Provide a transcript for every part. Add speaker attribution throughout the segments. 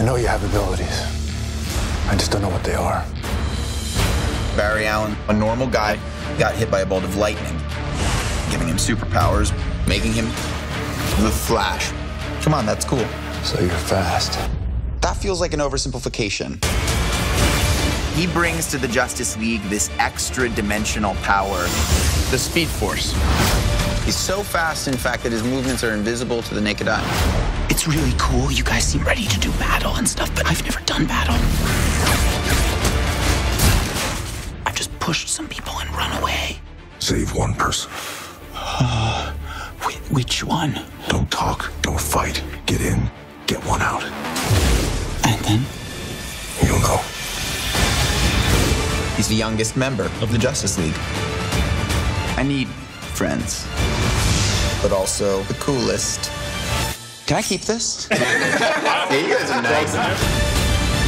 Speaker 1: know you have abilities. I just don't know what they are.
Speaker 2: Barry Allen, a normal guy, got hit by a bolt of lightning, giving him superpowers, making him the Flash. Come on, that's cool.
Speaker 1: So you're fast.
Speaker 2: That feels like an oversimplification. He brings to the Justice League this extra-dimensional power, the Speed Force. He's so fast, in fact, that his movements are invisible to the naked eye. It's really cool. You guys seem ready to do battle and stuff, but I've never done battle. I've just pushed some people and run away.
Speaker 3: Save one person.
Speaker 2: Which one?
Speaker 3: Don't talk, don't fight. Get in, get one out.
Speaker 2: And then?
Speaker 3: You'll know.
Speaker 2: He's the youngest member of the Justice League. I need friends, but also the coolest. Can I keep this? Yeah, you guys are nice.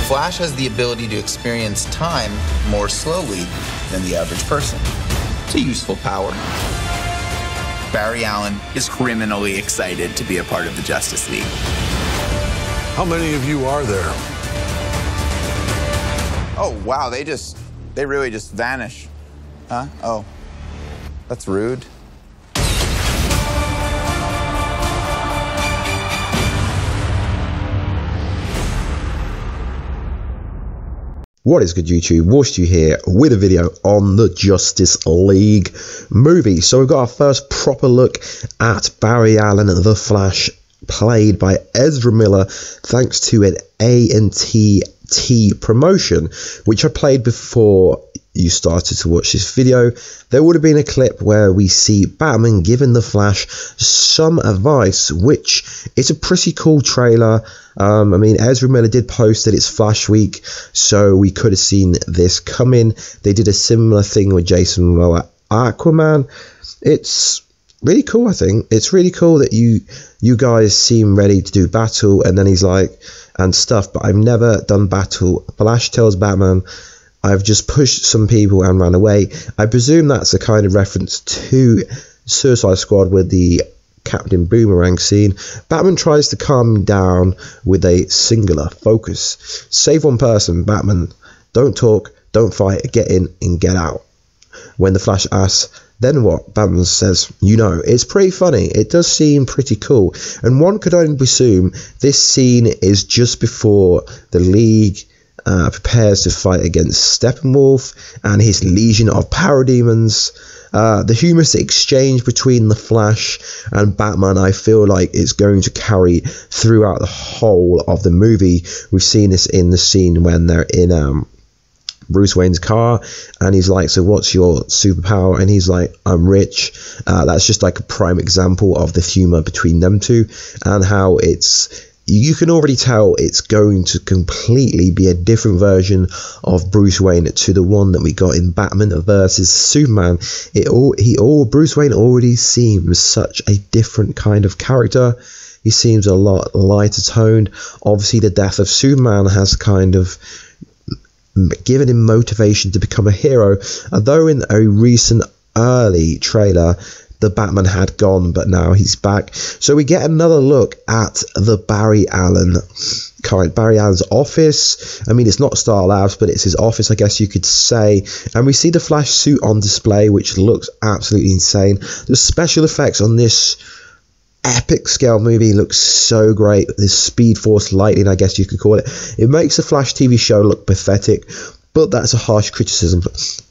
Speaker 2: Flash has the ability to experience time more slowly than the average person. It's a useful power. Barry Allen is criminally excited to be a part of the Justice League.
Speaker 3: How many of you are there?
Speaker 2: Oh, wow, they really just vanish. Huh? Oh, that's rude.
Speaker 4: What is good, YouTube? Warstu here with a video on the Justice League movie. So we've got our first proper look at Barry Allen, the Flash, played by Ezra Miller, thanks to an AT&T promotion, which I played before you started to watch this video. There would have been a clip where we see Batman giving the Flash some advice, which is a pretty cool trailer. I mean, Ezra Miller did post that it's Flash Week, so we could have seen this coming. They did a similar thing with Jason Momoa, Aquaman. It's really cool, I think. It's really cool that you guys seem ready to do battle, and then he's like, and stuff, but I've never done battle. Flash tells Batman, I've just pushed some people and ran away. I presume that's a kind of reference to Suicide Squad with the Captain Boomerang scene. Batman tries to calm him down with a singular focus. Save one person, Batman. Don't talk, don't fight, get in and get out. When the Flash asks, then what? Batman says, you know. It's pretty funny. It does seem pretty cool. And one could only presume this scene is just before the League prepares to fight against Steppenwolf and his legion of parademons. The humorous exchange between the Flash and Batman, I feel like it's going to carry throughout the whole of the movie. We've seen this in the scene when they're in Bruce Wayne's car, and he's like, so what's your superpower? And he's like, I'm rich. That's just like a prime example of the humor between them two, and how you can already tell it's going to completely be a different version of Bruce Wayne to the one that we got in Batman versus Superman. Bruce Wayne already seems such a different kind of character. He seems a lot lighter toned. Obviously, the death of Superman has kind of given him motivation to become a hero, although in a recent early trailer the Batman had gone, but now he's back. So we get another look at the Barry Allen's office. I mean, it's not Star Labs, but it's his office, I guess you could say. And we see the Flash suit on display, which looks absolutely insane. The special effects on this epic scale movie looks so great. This Speed Force lightning, I guess you could call it. It makes the Flash TV show look pathetic, but that's a harsh criticism,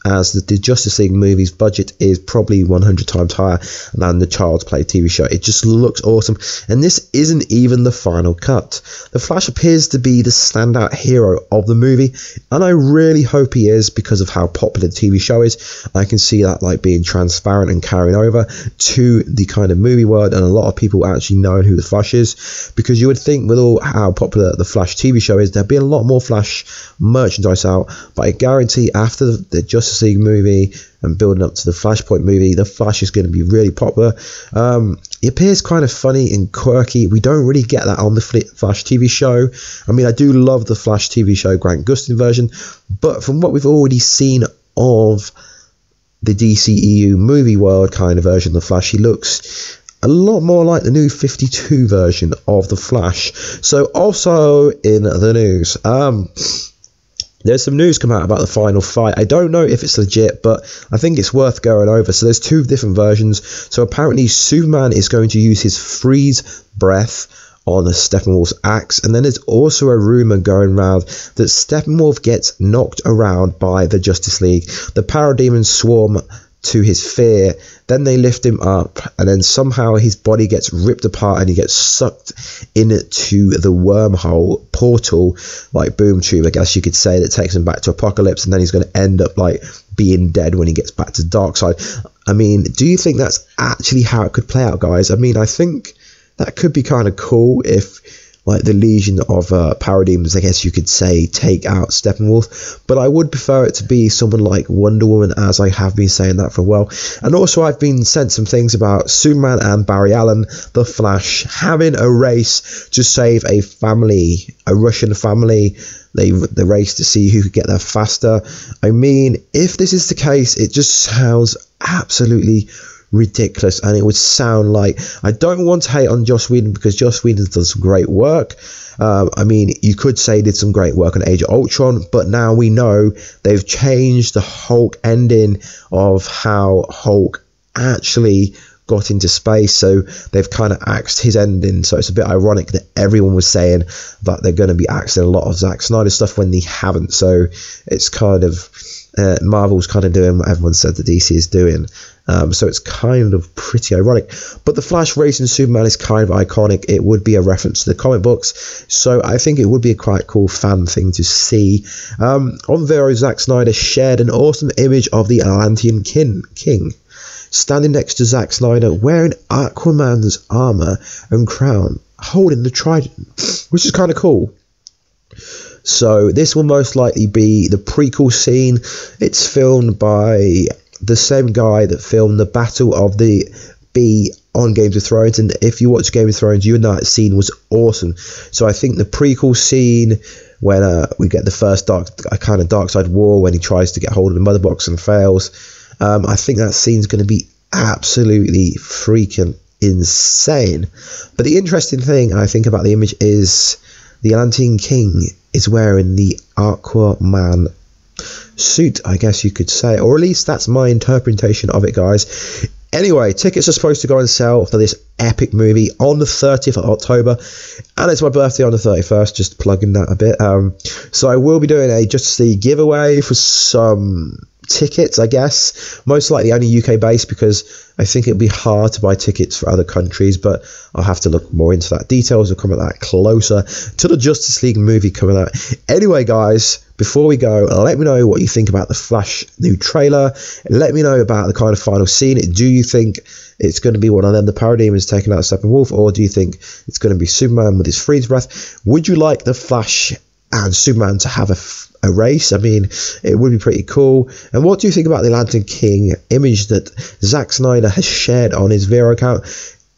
Speaker 4: as the Justice League movie's budget is probably 100 times higher than the Child's Play TV show. It just looks awesome, and this isn't even the final cut. The Flash appears to be the standout hero of the movie, and I really hope he is, because of how popular the TV show is. I can see that like being transparent and carrying over to the kind of movie world, and a lot of people actually knowing who the Flash is, because you would think with all how popular the Flash TV show is, there'd be a lot more Flash merchandise out. But I guarantee after the Justice League movie and building up to the Flashpoint movie, the Flash is going to be really popular. He appears kind of funny and quirky. We don't really get that on the Flash TV show. I mean, I do love the Flash TV show Grant Gustin version, but from what we've already seen of the DCEU movie world kind of version of the Flash, he looks a lot more like the new 52 version of The Flash. So also in the news, there's some news come out about the final fight. I don't know if it's legit, but I think it's worth going over. So there's two different versions. So apparently Superman is going to use his freeze breath on Steppenwolf's axe, and then there's also a rumor going around that Steppenwolf gets knocked around by the Justice League. The parademons swarm to his fear, then they lift him up, and then somehow his body gets ripped apart and he gets sucked into the wormhole portal, like Boom Tube, I guess you could say, that takes him back to Apocalypse, and then he's going to end up like being dead when he gets back to Darkseid. I mean, do you think that's actually how it could play out, guys? I mean, I think that could be kind of cool if, like, the legion of parademons, I guess you could say, take out Steppenwolf. But I would prefer it to be someone like Wonder Woman, as I have been saying that for a while. And also I've been sent some things about Superman and Barry Allen, the Flash, having a race to save a family, a Russian family. The race to see who could get there faster. I mean, if this is the case, it just sounds absolutely ridiculous, and it would sound like, I don't want to hate on Joss Whedon because Joss Whedon does some great work. I mean, you could say he did some great work on Age of Ultron, but now we know they've changed the Hulk ending of how Hulk actually got into space, so they've kind of axed his ending. So it's a bit ironic that everyone was saying that they're going to be axing a lot of Zack Snyder stuff when they haven't. So it's kind of Marvel's kind of doing what everyone said that DC is doing. So it's kind of pretty ironic. But the Flash racing Superman is kind of iconic. It would be a reference to the comic books. So I think it would be a quite cool fan thing to see. On Vero, Zack Snyder shared an awesome image of the Atlantean King standing next to Zack Snyder wearing Aquaman's armor and crown, holding the trident, which is kind of cool. So this will most likely be the prequel scene. It's filmed by the same guy that filmed the Battle of the Bee on Game of Thrones, and if you watch Game of Thrones, you know that scene was awesome. So I think the prequel scene when we get the first Darkseid war, when he tries to get hold of the Mother Box and fails, I think that scene's going to be absolutely freaking insane. But the interesting thing I think about the image is the Atlantean King is wearing the Aquaman suit, I guess you could say, or at least that's my interpretation of it, guys. Anyway, tickets are supposed to go on sale for this epic movie on the 30th of October, and it's my birthday on the 31st, just plugging that a bit. So I will be doing a Justice League giveaway for some tickets, I guess, most likely only UK based, because I think it'd be hard to buy tickets for other countries, but I'll have to look more into that. Details will come at that closer to the Justice League movie coming out. Anyway, guys, before we go, let me know what you think about the Flash new trailer. Let me know about the kind of final scene. Do you think it's going to be one of them, the parademons taking out Steppenwolf, or do you think it's going to be Superman with his freeze breath? Would you like the Flash and Superman to have a race? I mean, it would be pretty cool. And what do you think about the Atlantean King image that Zack Snyder has shared on his Vero account?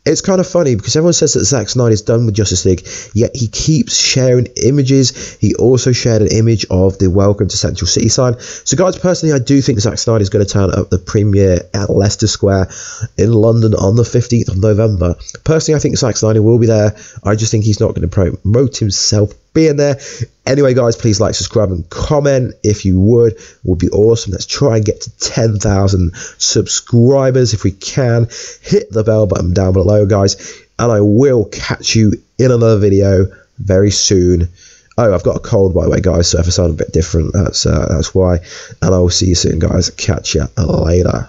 Speaker 4: It's kind of funny because everyone says that Zack Snyder is done with Justice League, yet he keeps sharing images. He also shared an image of the Welcome to Central City sign. So guys, personally, I do think Zack Snyder is going to turn up the premiere at Leicester Square in London on the 15th of November. Personally, I think Zack Snyder will be there. I just think he's not going to promote himself being there. Anyway, guys, please like, subscribe, and comment if you would be awesome. Let's try and get to 10,000 subscribers if we can. Hit the bell button down below, guys, and I will catch you in another video very soon. Oh, I've got a cold, by the way, guys, so if I sound a bit different, that's why. And I will see you soon, guys. Catch you later.